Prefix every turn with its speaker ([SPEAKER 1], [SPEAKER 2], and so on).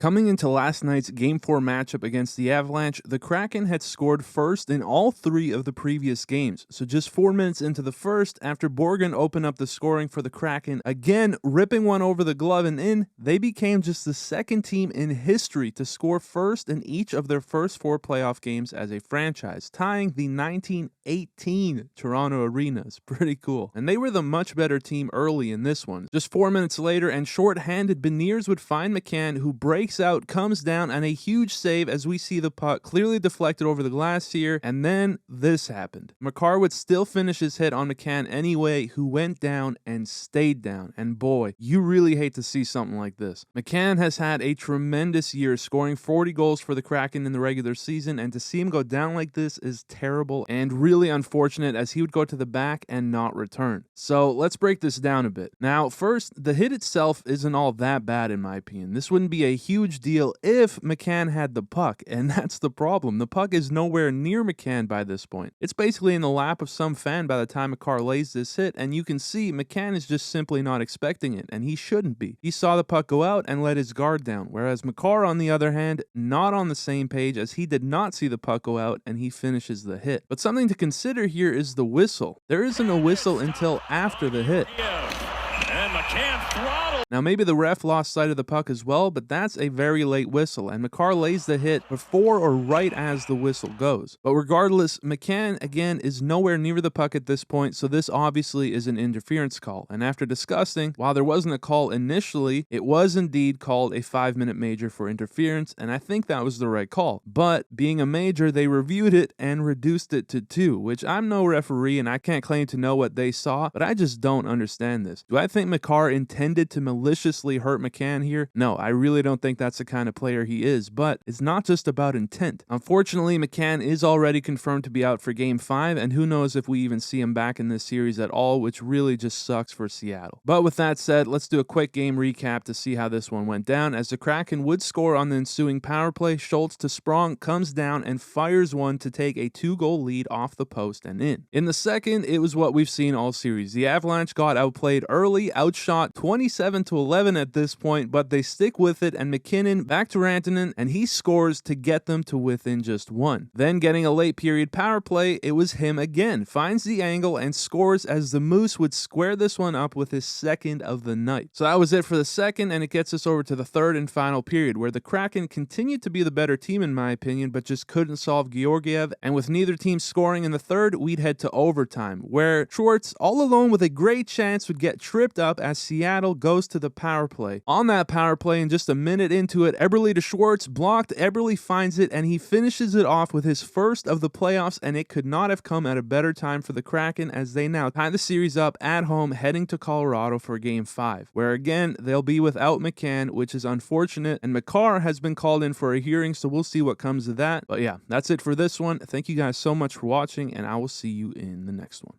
[SPEAKER 1] Coming into last night's Game 4 matchup against the Avalanche, the Kraken had scored first in all 3 of the previous games. So just 4 minutes into the first, after Borgen opened up the scoring for the Kraken, again ripping one over the glove and in, they became just the second team in history to score first in each of their first 4 playoff games as a franchise, tying the 1918 Toronto Arenas. Pretty cool. And they were the much better team early in this one. Just 4 minutes later, and short-handed, Beniers would find McCann, who breaks out, comes down, and a huge save as we see the puck clearly deflected over the glass here, and then this happened. Makar would still finish his hit on McCann anyway, who went down and stayed down, and boy, you really hate to see something like this. McCann has had a tremendous year, scoring 40 goals for the Kraken in the regular season, and to see him go down like this is terrible and really unfortunate, as he would go to the back and not return. So let's break this down a bit. Now, first, the hit itself isn't all that bad in my opinion. This wouldn't be a huge deal if McCann had the puck, and that's the problem. The puck is nowhere near McCann by this point. It's basically in the lap of some fan by the time Makar lays this hit, and you can see McCann is just simply not expecting it, and he shouldn't be. He saw the puck go out and let his guard down, whereas Makar, on the other hand, not on the same page, as he did not see the puck go out and he finishes the hit. But something to consider here is the whistle. There isn't a whistle until after the hit.
[SPEAKER 2] And McCann throttled.
[SPEAKER 1] Now maybe the ref lost sight of the puck as well, but that's a very late whistle, and Makar lays the hit before or right as the whistle goes. But regardless, McCann again is nowhere near the puck at this point, so this obviously is an interference call. And after discussing, while there wasn't a call initially, it was indeed called a 5-minute major for interference, and I think that was the right call. But being a major, they reviewed it and reduced it to 2, which I'm no referee and I can't claim to know what they saw, but I just don't understand this. Do I think Makar intended to maliciously hurt McCann here? No, I really don't think that's the kind of player he is, but it's not just about intent. Unfortunately, McCann is already confirmed to be out for Game 5, and who knows if we even see him back in this series at all, which really just sucks for Seattle. But with that said, let's do a quick game recap to see how this one went down. As the Kraken would score on the ensuing power play, Schultz to Sprong comes down and fires one to take a 2-goal lead off the post and in. In the second, it was what we've seen all series. The Avalanche got outplayed early, outshot 27-11 at this point, but they stick with it, and McKinnon back to Rantanen, and he scores to get them to within just 1. Then getting a late period power play, it was him again, finds the angle and scores as the Moose would square this one up with his second of the night. So that was it for the second, and it gets us over to the third and final period, where the Kraken continued to be the better team in my opinion, but just couldn't solve Georgiev, and with neither team scoring in the third, we'd head to overtime, where Schwartz, all alone with a great chance, would get tripped up as Seattle goes to the power play. On that power play, and just a minute into it, Eberle to Schwartz, blocked, Eberle finds it, and he finishes it off with his first of the playoffs, and it could not have come at a better time for the Kraken, as they now tie the series up at home, heading to Colorado for Game 5, where again, they'll be without McCann, which is unfortunate, and Makar has been called in for a hearing, so we'll see what comes of that. But yeah, that's it for this one. Thank you guys so much for watching, and I will see you in the next one.